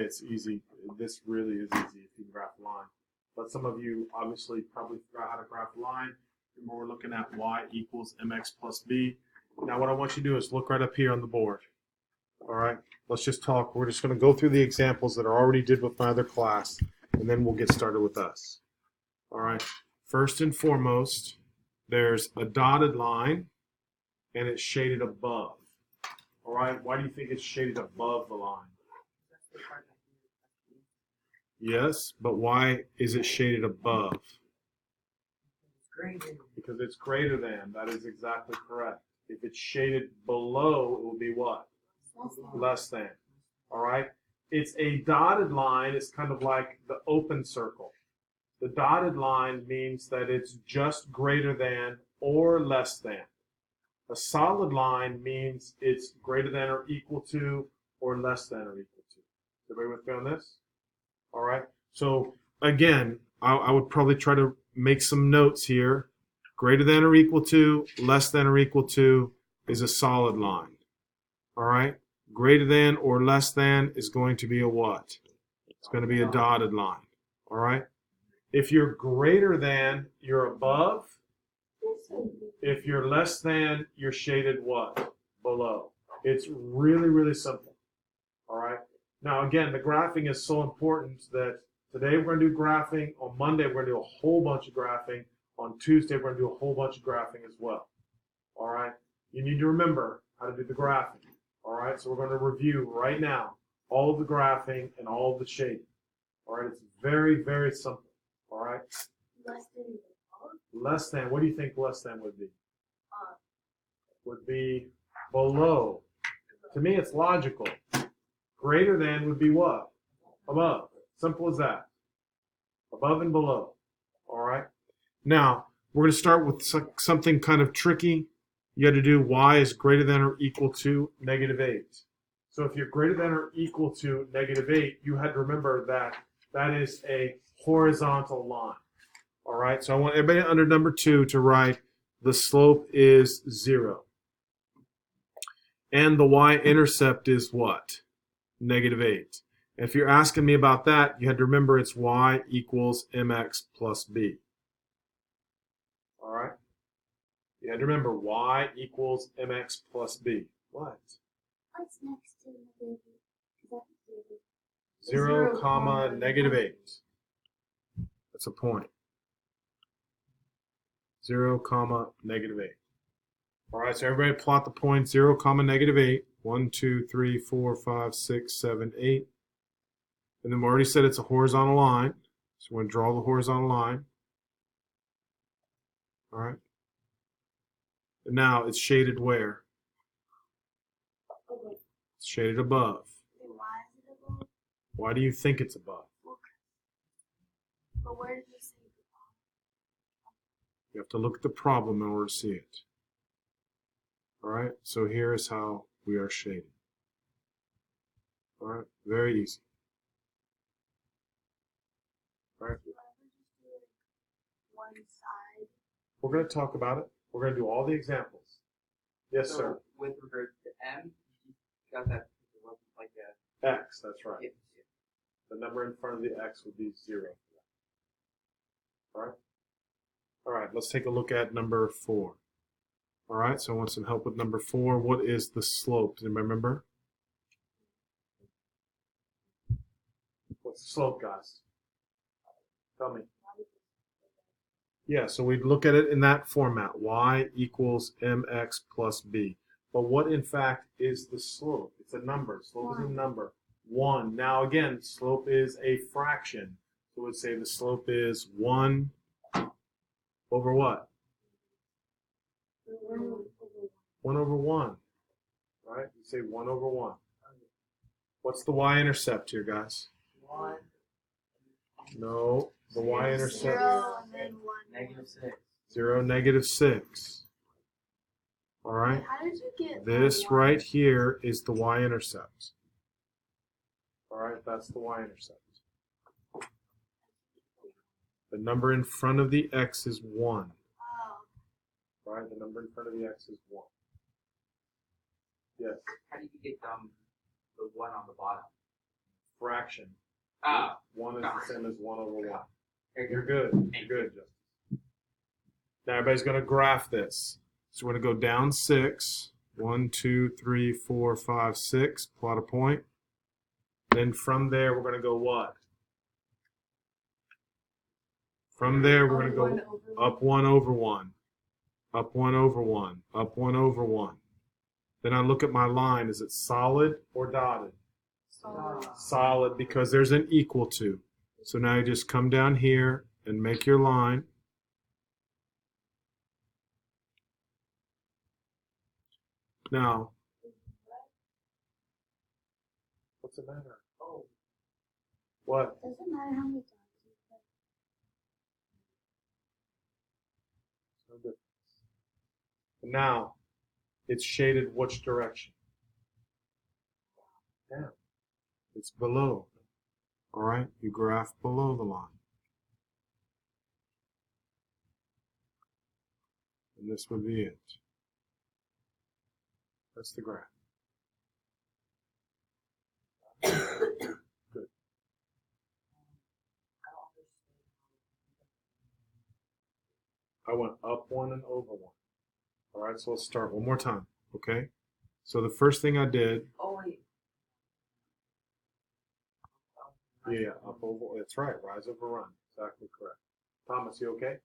It's easy. This really is easy if you can graph a line. But some of you obviously probably forgot how to graph a line. Remember, we're looking at y equals mx plus b. Now what I want you to do is look right up here on the board. All right, let's just talk. We're just going to go through the examples that I already did with my other class, and then we'll get started with us. All right, first and foremost, there's a dotted line, and it's shaded above. All right, why do you think it's shaded above the line? Yes, but why is it shaded above? Because it's greater than. That is exactly correct. If it's shaded below, it will be what? Less than. All right? It's a dotted line. It's kind of like the open circle. The dotted line means that it's just greater than or less than. A solid line means it's greater than or equal to or less than or equal to. Everybody with me on this? All right. So again, I would probably try to make some notes here. Greater than or equal to, less than or equal to is a solid line. All right. Greater than or less than is going to be a what? It's going to be a dotted line. All right. If you're greater than, you're above. If you're less than, you're shaded what? Below. It's really, really simple. All right. Now, again, the graphing is so important that today we're going to do graphing. On Monday, we're going to do a whole bunch of graphing. On Tuesday, we're going to do a whole bunch of graphing as well. All right. You need to remember how to do the graphing. All right. So we're going to review right now all of the graphing and all of the shading. All right. It's very, very simple. All right. Less than. What do you think less than would be? Would be below. To me, it's logical. Greater than would be what? Above. Simple as that. Above and below. All right. Now, we're going to start with something kind of tricky. You got to do y is greater than or equal to -8. So if you're greater than or equal to -8, you had to remember that that is a horizontal line. All right. So I want everybody under number 2 to write the slope is 0. And the y-intercept is what? -8. If you're asking me about that, you had to remember it's y equals mx plus b. All right? You had to remember y equals mx plus b. What? What's next to the baby? Is that the baby? 0, comma, -8. That's a point. 0, comma, -8. All right, so everybody plot the point 0, comma, -8. 1, 2, 3, 4, 5, 6, 7, 8. And then we already said it's a horizontal line. So we're going to draw the horizontal line. All right. And now it's shaded where? It's shaded above. Why is it above? Why do you think it's above? But where did you say above? You have to look at the problem in order to see it. All right. So here is how we are shaded. All right. Very easy. All right. One side. We're going to talk about it. We're going to do all the examples. Yes, So sir. with regards to m, you got that like a X, that's right. yeah. The number in front of the X would be 0. All right. All right. Let's take a look at number 4. All right. So I want some help with number 4. What is the slope? Does anybody remember? What's the slope, guys? Tell me. Yeah, so we'd look at it in that format. Y equals mx plus b. But what, in fact, is the slope? It's a number. Slope is a number. 1. Now, again, slope is a fraction. So we'd say the slope is 1 over what? 1 over 1. Right? You say 1 over 1. What's the y-intercept here, guys? 1, No, the y-intercept. 0 and then 1. -6. 0, -6. All right? How did you get This one? right here is the y-intercept. All right, that's the y-intercept. The number in front of the x is 1. Oh, All right, the number in front of the x is 1. Yes, How do you get the 1 on the bottom? fraction. Ah. 1 is the same as 1 over 1. Very You're good. good. You're good, Justin. Now everybody's going to graph this. So we're going to go down 6. 1, 2, 3, 4, 5, 6. Plot a point. Then from there, we're going to go what? From there, we're going to go up 1 over 1. Up 1 over 1. Up 1 over 1. Then I look at my line. Is it solid or dotted? Solid, because there's an equal to. So now you just come down here and make your line. Now, what's the matter? Oh. What? Doesn't matter how many times you put. Now, it's shaded which direction? Down. It's below. All right, you graph below the line. And this would be it. That's the graph. Good. I went up 1 and over 1. All right, so let's start one more time, okay? So the first thing I did, Oh, wait. yeah, up over, that's right, rise over run, exactly correct. Thomas, you okay?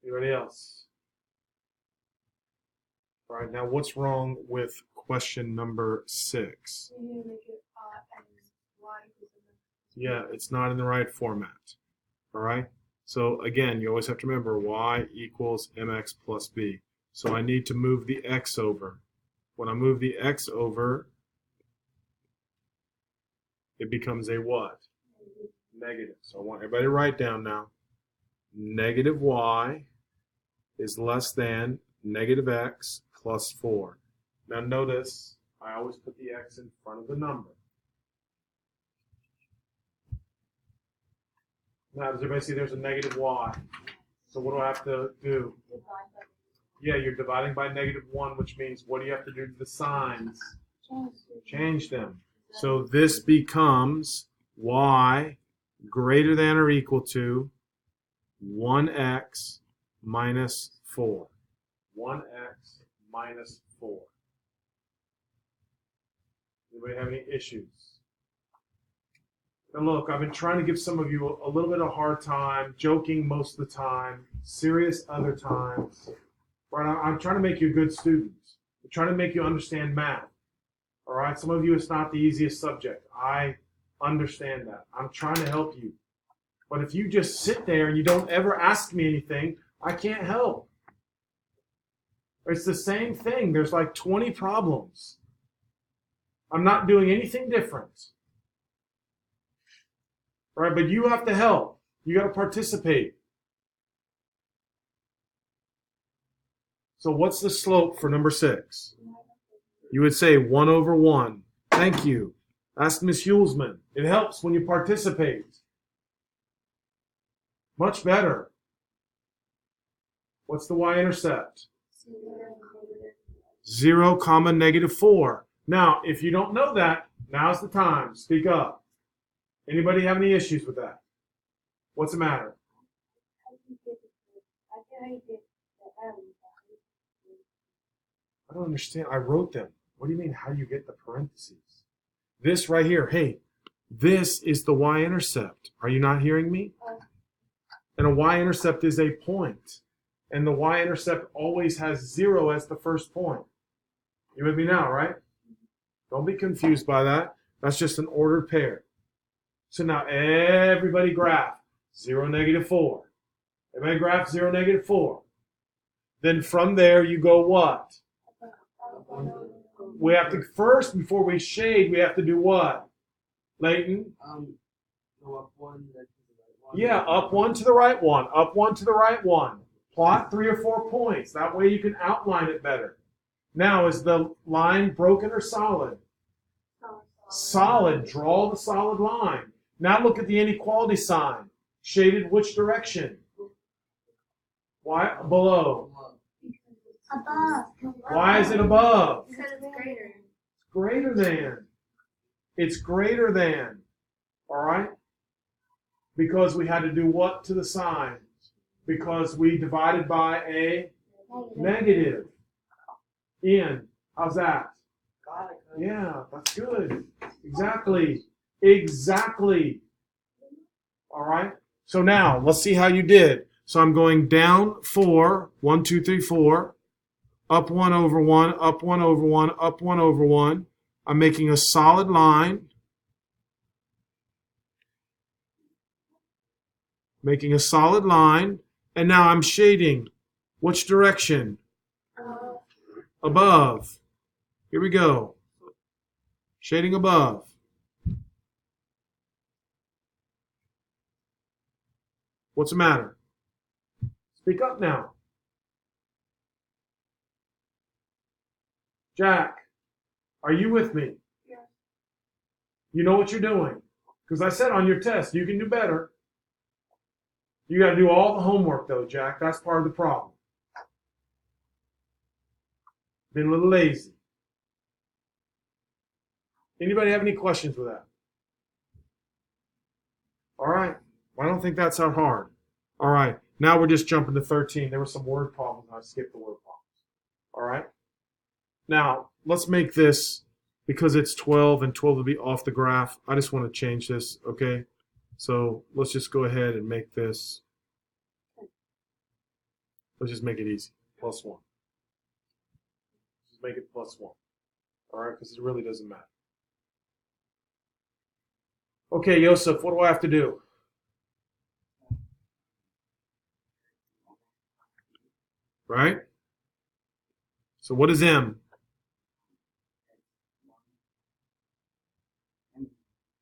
Anybody else? All right, now what's wrong with question number 6? Yeah, it's not in the right format. All right, so again, you always have to remember y equals mx plus b. So I need to move the x over. When I move the x over, it becomes a what? Negative. So I want everybody to write down now. Negative y is less than negative x plus 4. Now notice, I always put the x in front of the number. Now, does everybody see there's a negative y? So what do I have to do? Yeah, you're dividing by -1, which means what do you have to do to the signs? Change them. So this becomes y greater than or equal to 1x minus 4. 1x minus 4. Anybody have any issues? Now look, I've been trying to give some of you a little bit of a hard time, joking most of the time, serious other times. Right? I'm trying to make you a good student. I'm trying to make you understand math. All right? Some of you, it's not the easiest subject. I understand that. I'm trying to help you. But if you just sit there and you don't ever ask me anything, I can't help. It's the same thing. There's like 20 problems. I'm not doing anything different. Right? But you have to help. You got to participate. So what's the slope for number 6? You would say 1 over 1. Thank you. Ask Miss Hulsman. It helps when you participate. Much better. What's the y-intercept? 0, -4. Now, if you don't know that, now's the time. Speak up. Anybody have any issues with that? What's the matter? I don't understand. I wrote them. What do you mean, how do you get the parentheses? This right here, hey, this is the y-intercept. Are you not hearing me? And a y-intercept is a point. And the y-intercept always has 0 as the first point. You with me now, right? Don't be confused by that. That's just an ordered pair. So now everybody graph 0, -4. Everybody graph 0, -4. Then from there you go what? We have to first, before we shade, we have to do what? Leighton? Go up 1. Yeah, up 1 to the right 1. Up 1 to the right 1. Plot 3 or 4 points. That way you can outline it better. Now, is the line broken or solid? Solid. Draw the solid line. Now look at the inequality sign. Shaded which direction? Why below? Above. Why is it above? Because it's greater. It's greater than. It's greater than. All right? Because we had to do what to the sign? Because we divided by a negative. Ian, how's that? Got it. Yeah, that's good. Exactly. Exactly. All right? So now, let's see how you did. So I'm going down 4, 1, 2, 3, 4, up 1 over 1, up 1 over 1, up 1 over 1. I'm making a solid line. Making a solid line. And now I'm shading. Which direction? Above. Here we go. Shading above. What's the matter? Speak up now. Jack, are you with me? Yes. You know what you're doing. Because I said on your test, you can do better. You got to do all the homework, though, Jack. That's part of the problem. Been a little lazy. Anybody have any questions with that? All right. I don't think that's that hard. All right. Now we're just jumping to 13. There were some word problems. I skipped the word problems. All right. Now, let's make this, because it's 12 and 12 will be off the graph. I just want to change this, okay? So let's just go ahead and make this. Let's just make it easy. +1. Just make it +1. All right, because it really doesn't matter. Okay, Yosef, what do I have to do? Right? So what is M?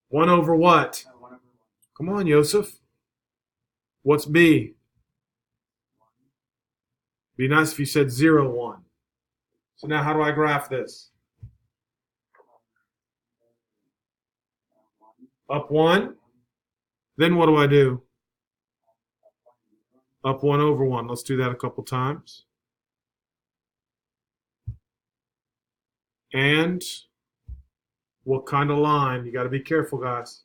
1 over what? 1 over 1. Come on, Yosef. What's B? Be nice if you said 0, 1. So now how do I graph this? Up 1. Then what do I do? Up 1 over 1. Let's do that a couple times. And what kind of line? You got to be careful, guys.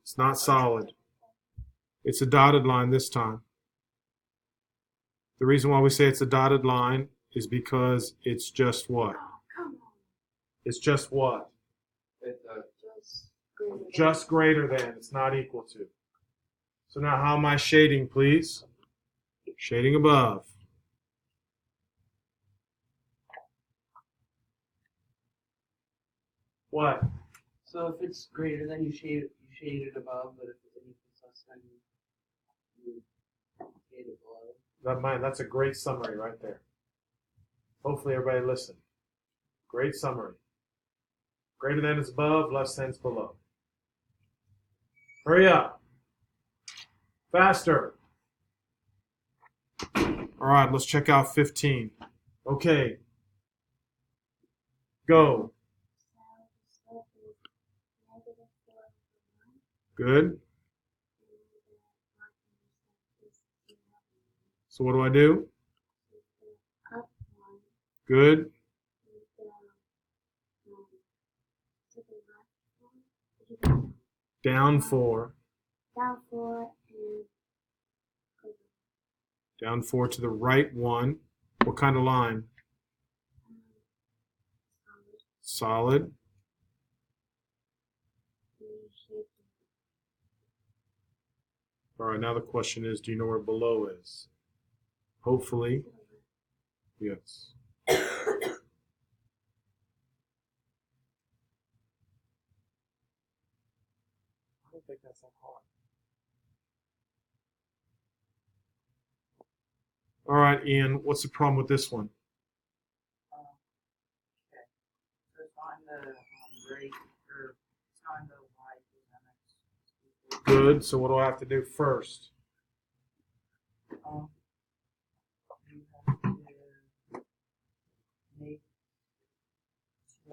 It's not solid. It's a dotted line this time. The reason why we say it's a dotted line is because it's just what? It's just what? It's Just greater than. It's not equal to. So now how am I shading, please? Shading above. What? So if it's greater than you shade it above, but if it's less than you shade it below. That's a great summary right there. Hopefully everybody listened. Great summary. Greater than is above, less than is below. Hurry up. Faster. All right, let's check out 15. Okay. Go. Good. So what do I do? Up 1. Good. Down 4. Down 4 and Down 4 to the right 1. What kind of line? Solid. All right, now the question is, do you know where below is? Hopefully, yes. I don't think that's that hard. All right, Ian, what's the problem with this one? Okay. So find the rate or find the y equals mx. Good, so what do I have to do first? You have to make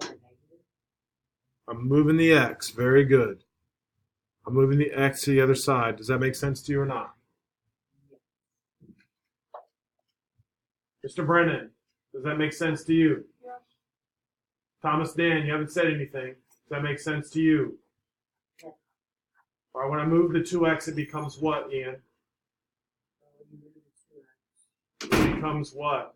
2 negative. I'm moving the x. Very good. I'm moving the x to the other side. Does that make sense to you or not? Mr. Brennan, does that make sense to you? Yes. Thomas Dan, you haven't said anything. Does that make sense to you? All right, when I move the 2x, it becomes what, Ian? It becomes what?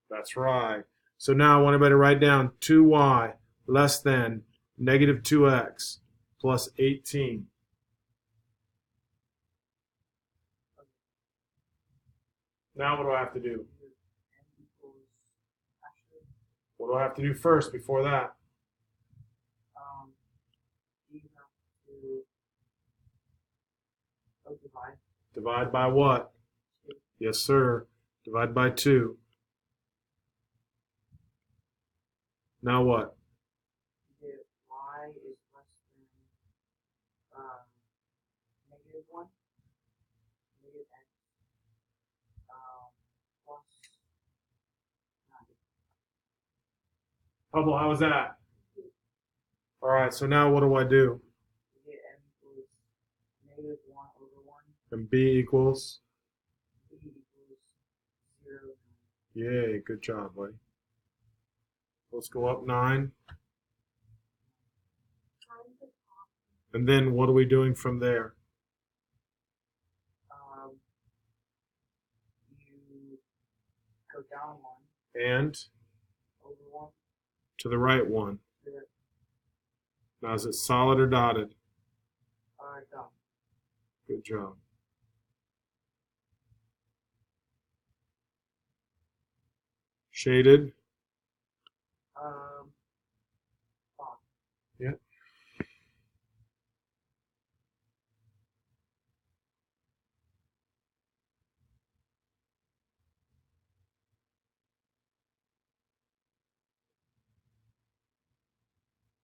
That's right. So now I want everybody to write down 2y less than negative 2x plus 18. Now what do I have to do? What do I have to do first before that? You have to divide. Divide by what? Yes, sir. Divide by 2. Now what? Y is less than negative 1. Negative x plus 9. Hubble, how was that? All right, so now what do I do? We get m equals negative 1 over 1. And b equals? B equals 0. Yay, good job, buddy. Let's go up 9. And then what are we doing from there? You go down 1. And Over 1. to the right 1. To the Now is it solid or dotted? down. Good job. Shaded? 5. Yeah.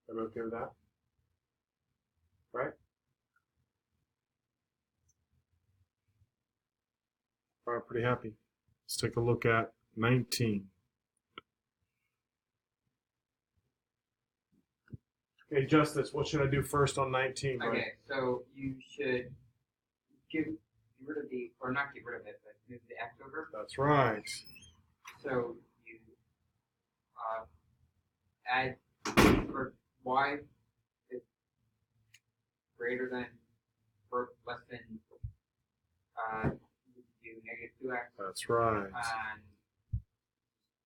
I'm okay with that? Right? All right, pretty happy. Let's take a look at 19. Okay, Justice, what should I do first on 19? Right? Okay, so you should get rid of the, or not get rid of it, but move the x over. That's right. So you add for y is greater than or less than you do negative 2x That's right. and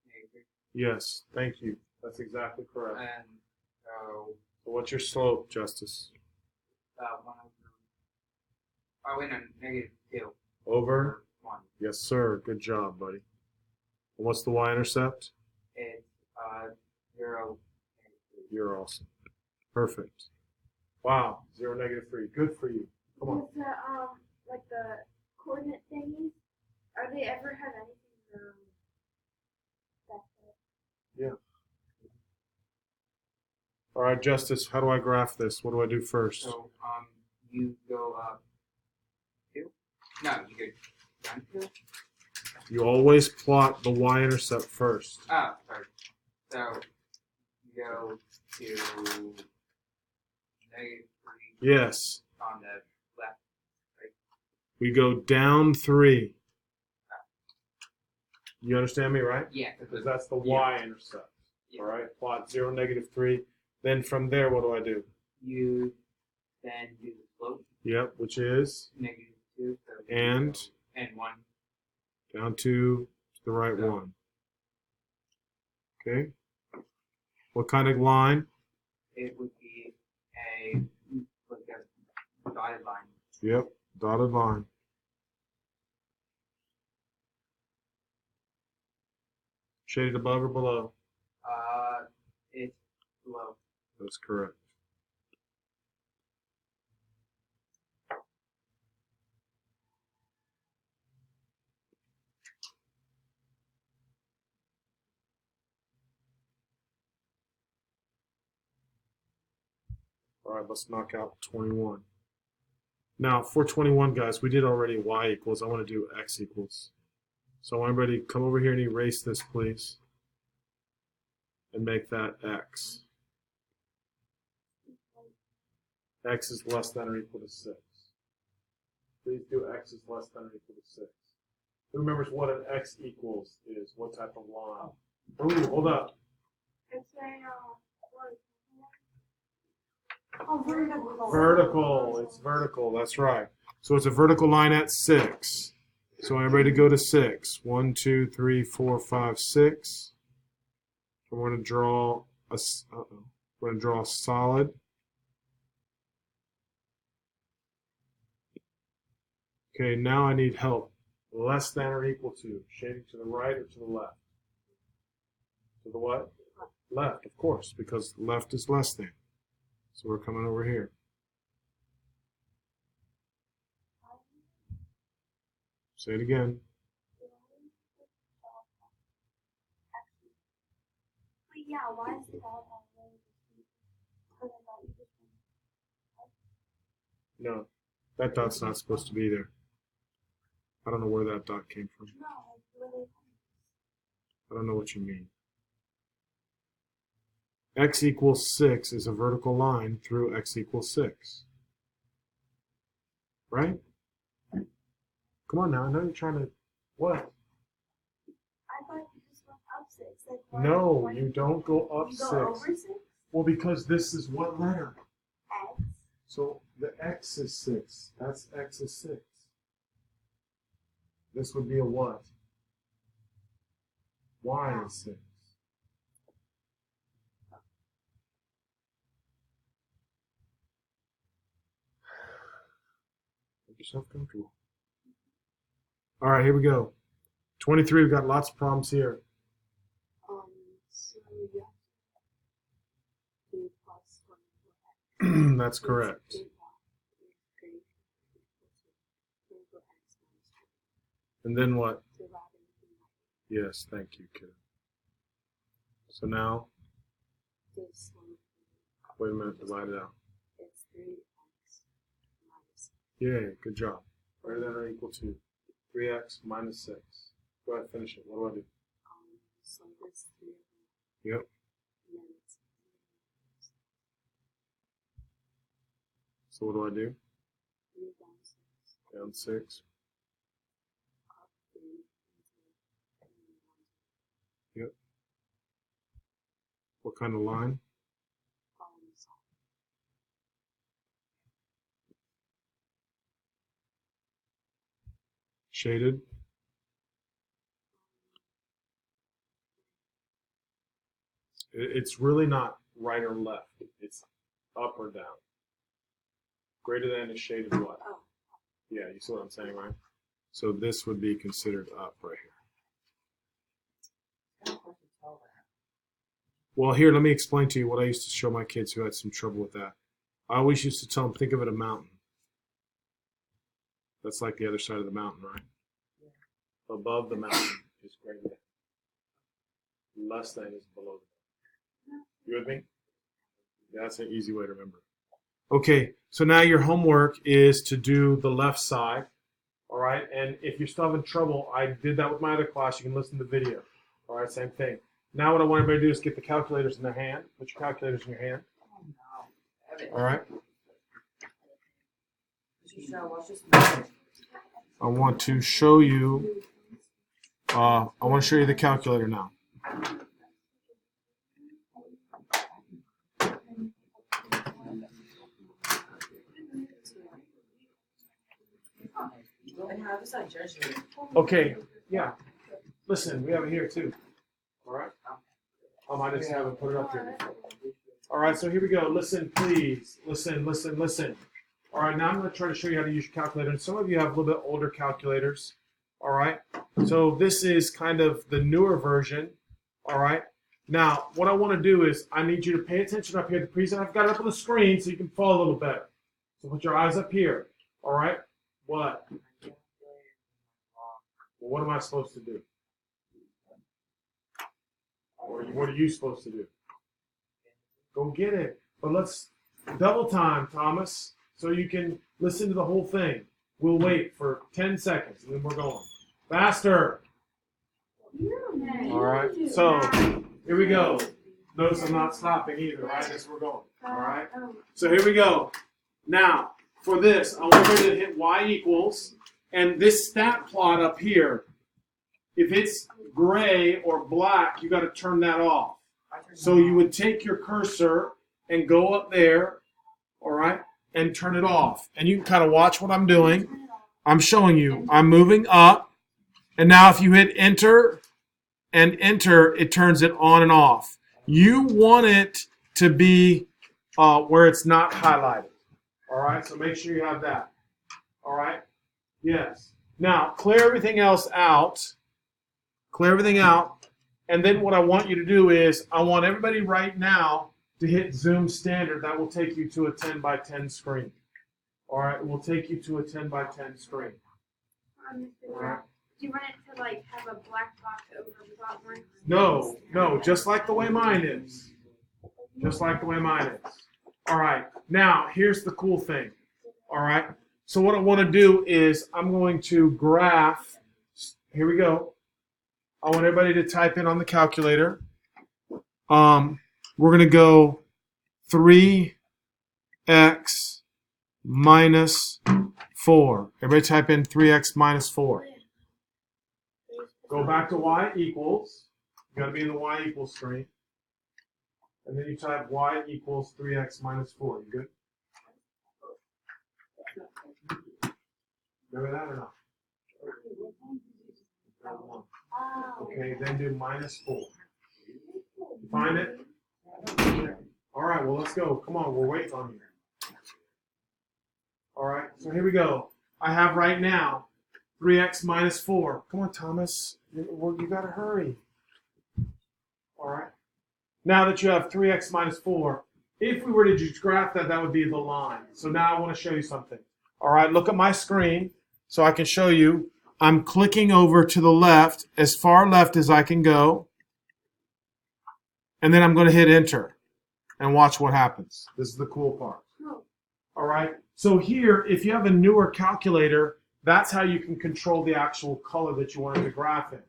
negative Yes, thank you. That's exactly correct. and so So what's your slope, Justice? 1 over. Oh wait, no, negative 2 Over? 1. Yes, sir. Good job, buddy. And what's the y-intercept? It's 0. You're awesome. Perfect. Wow, 0, -3. Good for you. Come on. Does the like the coordinate thingies, are they ever have anything that's Yeah. All right, Justice, how do I graph this? What do I do first? So you go up 2. No, you go down 2. You always plot the y-intercept first. Oh, sorry. So you go to negative 3 Yes. on the left. We go down 3. You understand me, right? Yeah, Because that's the yeah. y-intercept. Yeah. All right, plot 0, -3. Then from there, what do I do? You then do the slope, Yep, which is negative 2. So you And? go- and 1. down to the right Yeah. 1. Okay. What kind of line? It would be a dotted line. Yep, dotted line. Shaded above or below? It's below. That's correct. All right, let's knock out 21. Now, for 21, guys, we did already y equals. I want to do x equals. So I want everybody to come over here and erase this, please. And make that x. X is less than or equal to 6. Please do x is less than or equal to 6. Who remembers what an x equals is? What type of line? Ooh, hold up. It's a vertical. Vertical. It's vertical. That's right. So it's a vertical line at 6. So everybody go to 6. 1, 2, 3, 4, 5, 6. We're going to draw a. We're going to draw a solid. Okay, now I need help. Less than or equal to. Shading to the right or to the left? To the what? Left, of course, because left is less than. So we're coming over here. Say it again. Wait, yeah, why is the dot on the No, that dot's not supposed to be there. I don't know where that dot came from. No, really. I don't know what you mean. X equals 6 is a vertical line through x equals 6. Right? Come on now, I know you're trying to. What? I thought you just went up 6. Like, why- No, why- you don't go up you 6. go over 6? Well, because this is what letter? X. So the x is 6. That's x is 6. This would be a what? Y is 6. Make yourself comfortable. All right, here we go. 23, we've got lots of problems here. So you have to do plus 1 for X. That's correct. And then what? Yes, thank you, kid. So now, This one wait a minute, divide it out. is 3x minus. Yay, good job. Greater than or equal to 3x minus 6. Go ahead, finish it. What do I do? So this 3 Yep. and then it's So what do I do? 3 down 6, Down 6. up 3, and 1. Yep. What kind of line? Following side. Shaded. It's really not right or left. It's up or down. Greater than is shaded what? Oh. Yeah, you see what I'm saying, right? So this would be considered up right here. Well, here, let me explain to you what I used to show my kids who had some trouble with that. I always used to tell them, think of it a mountain. That's like the other side of the mountain, right? Yeah. Above the mountain is greater than. Less than is below the mountain. You with me? Yeah, that's an easy way to remember. Okay, so now your homework is to do the left side. All right, and if you're still having trouble, I did that with my other class. You can listen to the video. All right, same thing. Now what I want everybody to do is get the calculators in their hand. Put your calculators in your hand. All right. I want to show you. I want to show you the calculator now. Okay. Yeah. Listen, we have it here too. All right. I just haven't put it up here before. All right. So here we go. Listen, please. Listen. All right. Now I'm going to try to show you how to use your calculator. And some of you have a little bit older calculators. All right. So this is kind of the newer version. All right. Now, what I want to do is I need you to pay attention up here. The preset, I've got it up on the screen so you can follow a little better. So put your eyes up here. All right. What? Well, what am I supposed to do? Or what are you supposed to do? Go get it. But let's double time, Thomas, so you can listen to the whole thing. We'll wait for 10 seconds, and then we're going. Faster. All right. So here we go. Notice I'm not stopping either, right? As we're going. All right. So here we go. Now, for this, I want you to hit y equals, and this stat plot up here, if it's gray or black, you got to turn that off. So you would take your cursor and go up there, all right, and turn it off. And you can kind of watch what I'm doing. I'm showing you. I'm moving up. And now if you hit enter and enter, it turns it on and off. You want it to be where it's not highlighted. All right, so make sure you have that. All right, yes. Now, clear everything else out. Clear everything out. And then what I want you to do is I want everybody right now to hit Zoom Standard. That will take you to a 10 by 10 screen. All right, it will take you to a 10 by 10 screen. All right. Do you want it to like have a black box over the top one? No, just like the way mine is. Just like the way mine is. All right, now here's the cool thing. All right, so what I want to do is I'm going to graph. Here we go. I want everybody to type in on the calculator. We're going to go 3x minus 4. Everybody type in 3x minus 4. Go back to y equals. You got to be in the y equals screen. And then you type y equals 3x minus 4. You good? Remember that or not? Okay, then do minus 4. You find it? All right, well, let's go. Come on, we're waiting on you. All right, so here we go. I have right now 3x minus 4. Come on, Thomas. You got to hurry. All right. Now that you have 3x minus 4, if we were to just graph that, that would be the line. So now I want to show you something. All right, look at my screen so I can show you. I'm clicking over to the left, as far left as I can go. And then I'm going to hit enter and watch what happens. This is the cool part. All right, so here, if you have a newer calculator, that's how you can control the actual color that you wanted to graph in.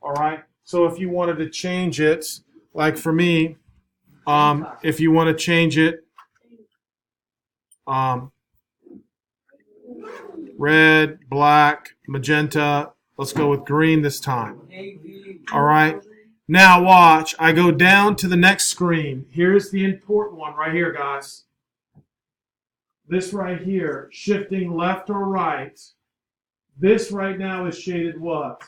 All right, so if you wanted to change it, like for me, if you want to change it, red, black, magenta, let's go with green this time. All right, now watch, I go down to the next screen. Here's the important one right here, guys. This right here, shifting left or right. This right now is shaded what?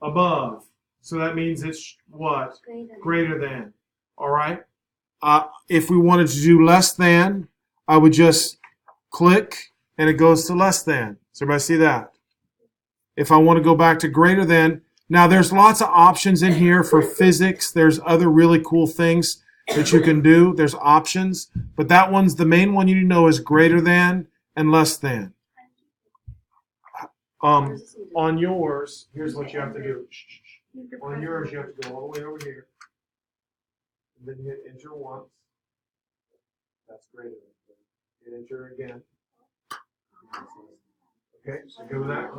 Above. So that means it's what? Greater than. All right. If we wanted to do less than, I would just click and it goes to less than. Does everybody see that? If I want to go back to greater than, now there's lots of options in here for physics. There's other really cool things that you can do. There's options, but that one's the main one you need to know is greater than and less than. On yours, here's what you have to do. On yours, you have to go all the way over here. And then you hit enter once. That's greater than. Hit enter again. Okay, so good with that?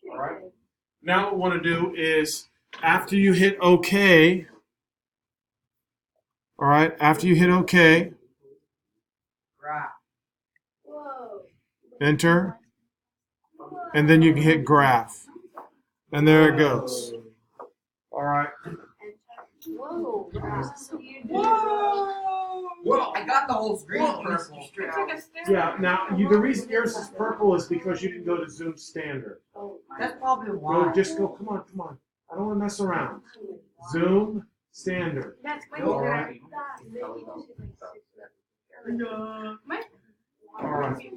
All right. Now what we want to do is, after you hit OK, all right, after you hit OK, enter, and then you can hit graph. And there it goes. All right. Whoa. Whoa! I got the whole screen purple. Yeah, now the reason yours is purple is because you didn't go to Zoom Standard. That's probably why. Just go, come on. I don't want to mess around. Zoom Standard. That's way All right. All right.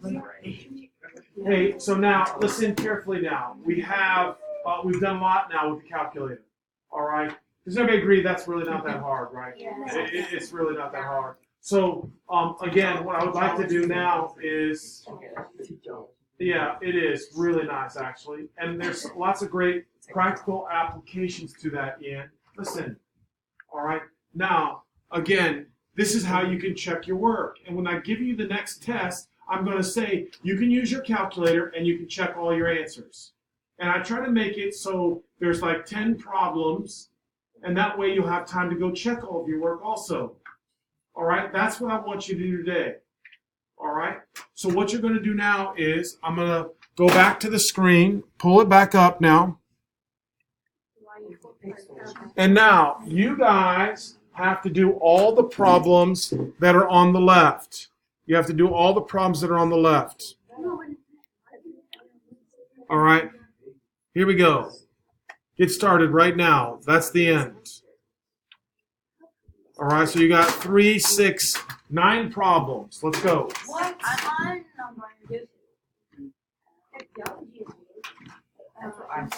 Hey, so now listen carefully. Now we've done a lot now with the calculator. All right. Does everybody agree that's really not that hard, right? It's really not that hard. So again, what I would like to do now is, yeah, it is really nice actually, and there's lots of great practical applications to that. Ian, listen. All right. Now again, this is how you can check your work. And when I give you the next test, I'm going to say you can use your calculator and you can check all your answers. And I try to make it so there's like 10 problems, and that way you'll have time to go check all of your work also. All right, that's what I want you to do today. All right, so what you're going to do now is I'm going to Go back to the screen. Pull it back up now. And now, you guys have to do all the problems that are on the left. You have to do all the problems that are on the left. All right. Here we go. Get started right now. That's the end. All right, so you got 3, 6, 9 problems. Let's go. What? I'm on number 2. That's what I'm